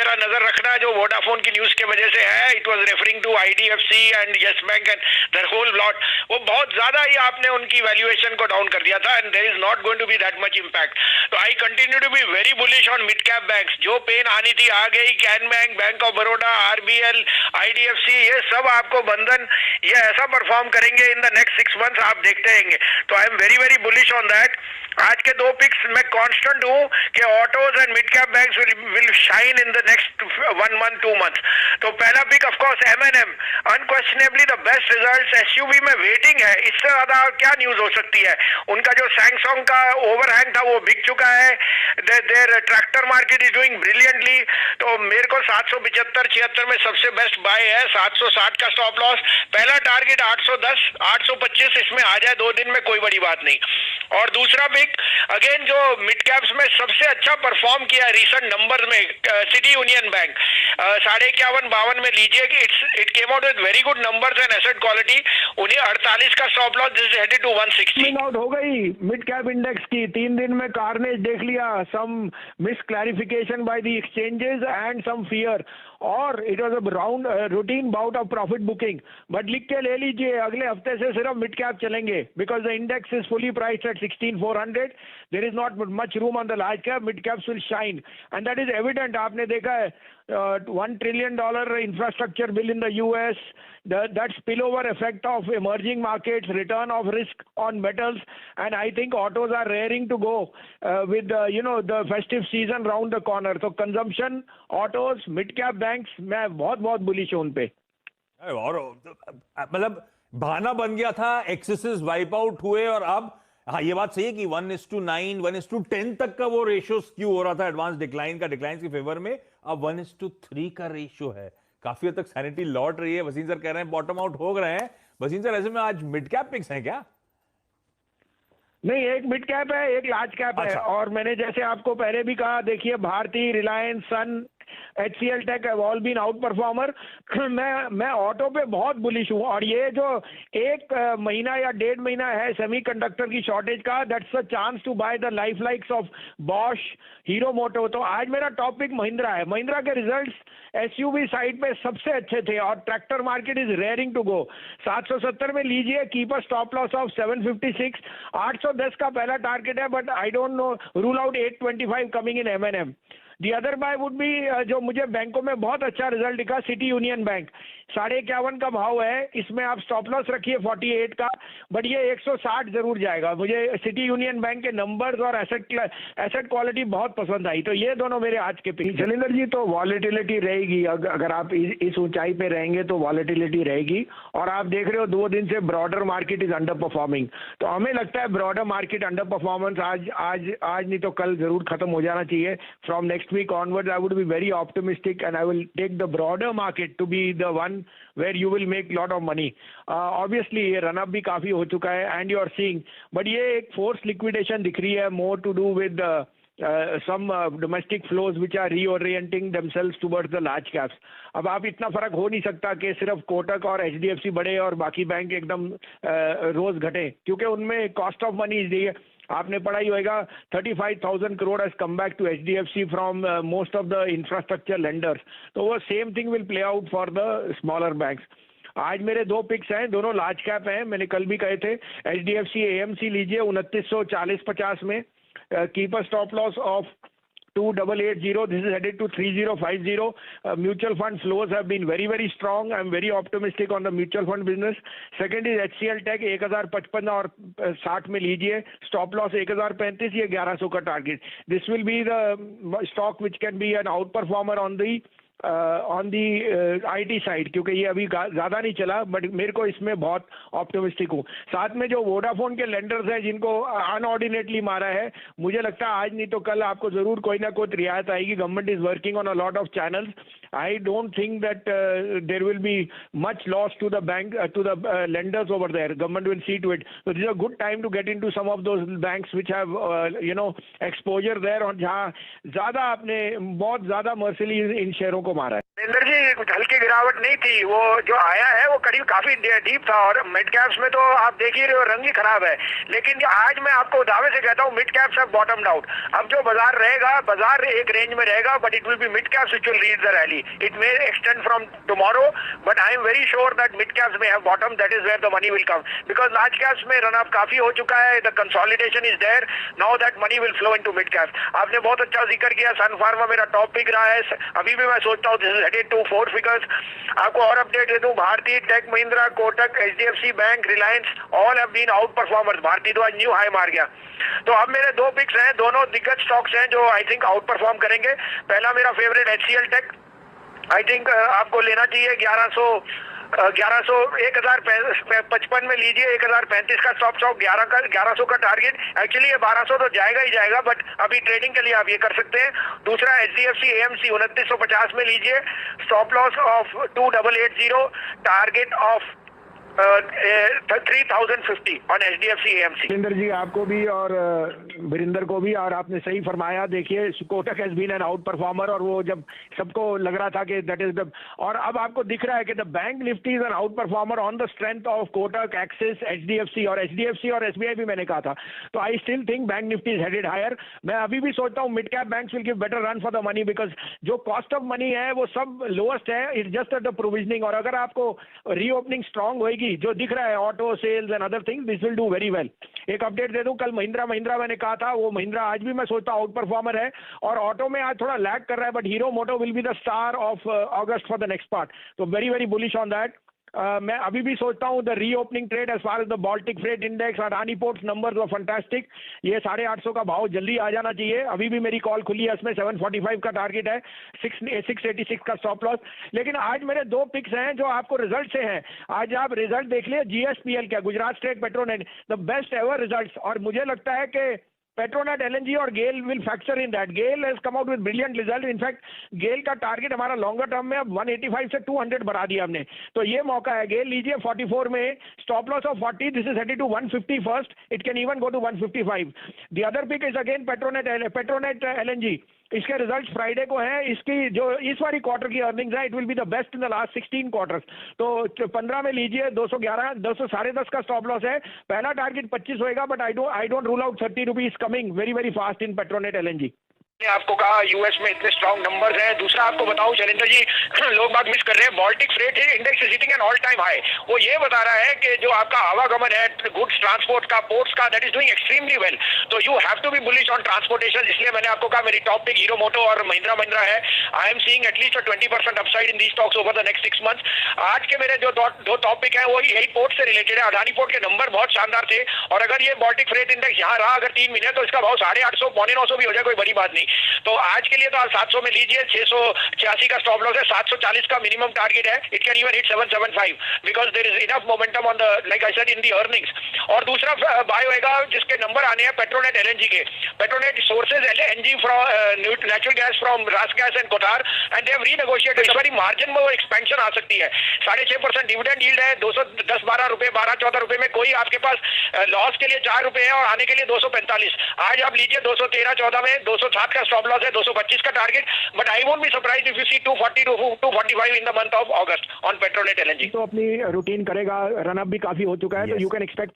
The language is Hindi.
जरा नजर रखना जो वोडाफोन की न्यूज के वजह से है, it was referring to IDFC and Yes Bank and their whole lot, वो बहुत ज्यादा ही आपने उनकी वैल्यूएशन को डाउन कर दिया था and there is not going to be that much impact. तो I continue to be very bullish on mid cap banks. जो पेन आनी थी आ गई, Can bank, bank of Baroda, RBL, IDFC, ये सब आपको बंधन ये ऐसा परफॉर्म करेंगे इन द नेक्स्ट 6 मंथ्स, आप देखते रहेंगे। तो I am very very bullish on that. आज के दो पिक्स मैं कांस्टेंट हूं कि autos and mid cap banks will shine in the next 1 month 2 month. तो पहला pick of course M&M, unquestionably the best results. SUV में वेटिंग है, इससे ज्यादा क्या न्यूज हो सकती है। उनका जो सैमसंग का ओवरहैंग था वो बिक चुका है। Their tractor market is doing brilliantly. तो मेरे को 775-76 में सबसे बेस्ट बाय है। 760 का स्टॉप लॉस, पहला टारगेट 810 825, इसमें आ जाए 2 दिन में कोई बड़ी बात नहीं। और दूसरा पिक अगेन जो मिड कैप्स में सबसे अच्छा परफॉर्म किया रिसेंट नंबर में, सिटी यूनियन बैंक 51.52 में लीजिए कि it came out with very good numbers and asset quality. उन्हें 48 का stop loss, this is headed to 160। Out हो गई मिड कैप इंडेक्स की 3 दिन में, कार्नेज देख लिया, some miss clarification by the exchanges and some fear, और it was a round routine bout of profit booking. But लिख के ले लीजिए अगले हफ्ते से सिर्फ मिड कैप चलेंगे, because the index is fully priced at 16,400। There is not much room on the large cap, mid caps will shine and that is evident. आपने देखा है $1 trillion infrastructure bill in the US, that spillover effect of emerging markets, return of risk on metals, and I think autos are raring to go with the festive season round the corner. So consumption, autos, mid cap banks, मैं बहुत बुलिश हूं उन पे। और मतलब बहाना बन गया था, एक्सेसेस वाइप आउट हुए, और अब हाँ ये बात सही है कि 1:9 1:10 तक का वो रेशियो स्क्यू हो रहा था एडवांस डिक्लाइन के फेवर में। अब 1:3 का रेशियो है, काफी हद तक सैनिटी लौट रही है। वसीम सर कह रहे हैं बॉटम आउट हो रहे हैं। वसीम सर ऐसे में आज मिड कैप पिक्स हैं क्या? नहीं, एक मिड कैप है, एक लार्ज कैप है। और मैंने जैसे आपको पहले भी कहा, देखिए Bharti, Reliance, Sun, HCL Tech have all been outperformer. मैं ऑटो पे बहुत बुलिश हूँ, और ये जो 1 महीना या 1.5 महीना है सेमीकंडक्टर की शॉर्टेज का, that's a chance to buy the life likes of Bosch, Hero Moto. तो आज मेरा टॉपिक महिंद्रा है। महिंद्रा के रिजल्ट्स एसयूवी साइड पे सबसे अच्छे थे, और tractor market is raring to go. 770 में लीजिए, कीपर स्टॉप लॉस ऑफ 756। 810 का पहला टारगेट है, but I don't know, rule out 825 coming in M&M. The other buy would be, जो मुझे बैंकों में बहुत अच्छा रिजल्ट दिखा, सिटी यूनियन बैंक 51.5 का भाव है, इसमें आप स्टॉप लॉस रखिए 48 का, बट ये 160 जरूर जाएगा। मुझे सिटी यूनियन बैंक के नंबर्स और एसेट क्वालिटी बहुत पसंद आई। तो ये दोनों मेरे आज के पिक। जलिंदर जी, तो वॉलेटिलिटी रहेगी, अगर आप इस ऊंचाई पे रहेंगे तो वॉलेटिलिटी रहेगी। और आप देख रहे हो 2 दिन से broader market is under performing, तो हमें लगता है ब्रॉडर मार्केट अंडर परफॉर्मेंस आज नहीं तो कल जरूर खत्म हो जाना चाहिए। From next week onwards I would be very optimistic and I will take the broader market to be the one where you will make lot of money. Obviously ये run up भी काफी हो चुका है and you are seeing, but ये एक forced liquidation दिख रही है, more to do with some domestic flows which are reorienting themselves towards the large caps. अब आप इतना फर्क हो नहीं सकता कि सिर्फ कोटक और HDFC बढ़े और बाकी बैंक एकदम रोज घटे, क्योंकि उनमें कॉस्ट ऑफ मनी दी है। आपने पढ़ा ही होगा 35,000 crore has come back to HDFC from most of the infrastructure lenders. तो वो same thing will play out for the smaller banks. आज मेरे 2 पिक्स हैं, दोनों लार्ज कैप हैं, मैंने कल भी कहे थे। HDFC AMC लीजिए 2940-50 में, keeper stop loss of 2880. This is headed to 3050. Mutual fund flows have been very, very strong. I'm very optimistic on the mutual fund business. Second is HCL Tech 1055 और 60 में लीजिए, स्टॉप लॉस 1035, ये 1100 का target. This will be the stock which can be an outperformer on the IT side, क्योंकि ये अभी ज्यादा नहीं चला, बट मेरे को इसमें बहुत ऑप्टिमिस्टिक हूँ। साथ में जो वोडाफोन के लेंडर्स हैं जिनको अनऑर्डिनेटली मारा है, मुझे लगता है आज नहीं तो कल आपको जरूर कोई ना कोई रियायत आएगी। Government is working on a lot of channels. I don't think that there will be much loss to the bank, to the lenders over there. Government will see to it. So this is a good time to get into some of those banks which have exposure there, और जहाँ ज्यादा आपने बहुत ज्यादा मर्सिली इन शेयरों को को मारा है। नरेंद्र जी कुछ हल्की गिरावट नहीं थी, वो जो आया है वो करीब काफी डीप था और मिड कैप्स में तो आप देख ही रहे हो रंग ही खराब है। लेकिन आज मैं आपको दावे से कहता हूँ mid caps have bottomed out. अब जो बाजार रहेगा, बाजार एक रेंज में रहेगा, but it will be mid caps which will reach the rally. It may extend from tomorrow, but I am very sure that mid caps में have bottom, that is where the money will come, because large caps में रन अप काफी हो चुका है, the consolidation is there, now that money will flow into mid caps. आपने बहुत अच्छा जिक्र किया, सन फार्मा मेरा टॉप पिक रहा है, अभी भी मैं सोचता हूँ this is headed to 4 figures. आपको और अपडेट दे दूं, Bharti, Tech Mahindra, Kotak, HDFC Bank, Reliance all have been outperformers. Bharti तो आज न्यू हाई मार गया। तो अब मेरे दो पिक्स हैं, दोनों दिग्गज स्टॉक्स हैं जो आई थिंक आउट परफॉर्म करेंगे। पहला मेरा favourite HCL Tech, I think आपको लेना चाहिए 1055 में लीजिए, 1035 का स्टॉप स्टॉक, 1100 का टारगेट। एक्चुअली ये 1200 तो जाएगा ही जाएगा, बट अभी ट्रेडिंग के लिए आप ये कर सकते हैं। दूसरा एचडीएफसी एएमसी 2950 में लीजिए, stop loss of 2880, target of 3050 on HDFC AMC. Jitendra ji आपको भी और वीरेंद्र को भी, और आपने सही फरमाया। देखिए Kotak has been an outperformer, और वो जब सबको लग रहा था कि दैट इज द, और अब आपको दिख रहा है कि the Bank Nifty is an outperformer on the strength of Kotak, Axis, HDFC और एसबीआई भी मैंने कहा था। तो I still think Bank Nifty is headed higher. मैं अभी भी सोचता हूँ mid cap banks will give better run for the money, because जो कॉस्ट ऑफ मनी है वो सब लोएस्ट है, इट्स जस्ट द प्रोविजनिंग। और अगर आपको रीओपनिंग स्ट्रांग होगी, जो दिख रहा है auto sales and other things, this will do very well. एक अपडेट दे दूं, कल महिंद्रा मैंने कहा था, वो महिंद्रा आज भी मैं सोचता हूं आउट परफॉर्मर है, और ऑटो में आज थोड़ा लैग कर रहा है, but Hero Moto will be the star of अगस्त फॉर द नेक्स्ट पार्ट। तो very very bullish on that. मैं अभी भी सोचता हूं the reopening trade as far as the Baltic freight index, Adani ports numbers were fantastic. ये 850 का भाव जल्दी आ जाना चाहिए। अभी भी मेरी कॉल खुली है, इसमें 745 का टारगेट है, 686 का स्टॉप लॉस। लेकिन आज मेरे दो पिक्स हैं जो आपको रिजल्ट से हैं। आज आप रिजल्ट देख लिए, जीएसपीएल का, Gujarat state Petronet, the best ever results. और मुझे लगता है कि पेट्रोनेट, एलएनजी और GAIL will factor in that. GAIL has come out with brilliant result. In fact GAIL का टारगेट हमारा लॉन्गर टर्म में अब 185 से 200 बढ़ा दिया हमने, तो ये मौका है। गेल लीजिए 44 में, stop loss of 40, this is headed to 150 first, it can even go to 155। The other pick is again Petronet LNG. इसके रिजल्ट फ्राइडे को हैं। इसकी जो इस वाली क्वार्टर की अर्निंग्स है, it will be the best in the last 16 quarters. तो 15 में लीजिए, 211, 210 का स्टॉप लॉस है। पहला टारगेट 25 होएगा, but I don't rule out 30 rupees coming very very fast in Petronet LNG. आपको कहा यूएस में इतने स्ट्रॉन्ग नंबर्स हैं। दूसरा आपको बताऊं शैलेंद्र जी, लोग बात मिस कर रहे हैं, Baltic freight index is hitting an all time high. वो ये बता रहा है कि जो आपका आवागमन है गुड्स ट्रांसपोर्ट का, पोर्ट्स का, that is doing extremely well. तो you have to be bullish on transportation. इसलिए मैंने आपको कहा मेरी टॉप पिक हीरो मोटो और महिंद्रा है। I am seeing at least 20% upside in these stocks over the next 6 months. आज के मेरे जो दो टॉप पिक है वो यही पोर्ट से रिलेटेड है। अडानी पोर्ट के नंबर बहुत शानदार थे, और अगर ये बाल्टिक फ्रेट इंडेक्स यहाँ रहा अगर 3 महीने, तो इसका भाव 850, 950 भी हो जाए, कोई बड़ी बात नहीं। तो आज के लिए तो आप 700 में लीजिए, 686 का स्टॉप लॉस है, 740 का मिनिमम टारगेट है। It can even hit 775 because there is enough momentum on the, like I said, in the earnings. और दूसरा बाय होएगा जिसके नंबर आने हैं पेट्रोनेट एलएनजी के। Petronet sources LNG from natural gas from Ras gas and Qatar, and they have renegotiated. हमारी मार्जिन में वो एक्सपेंशन आ सकती है। 6.5% डिविडेंड यील्ड है, 210-12 रुपए, 12-14 रुपए में। कोई आपके पास लॉस के लिए 4 रुपए है और आने के लिए 245। आज आप लीजिए 213-14 में, 207 का स्टॉप लॉस है, 225 का target. But I won't be surprised if you see 240 to 245 in the month of August on Petronet LNG. तो अपनी रूटीन करेगा, रन अप भी काफी हो चुका है, तो यू कैन एक्सपेक्ट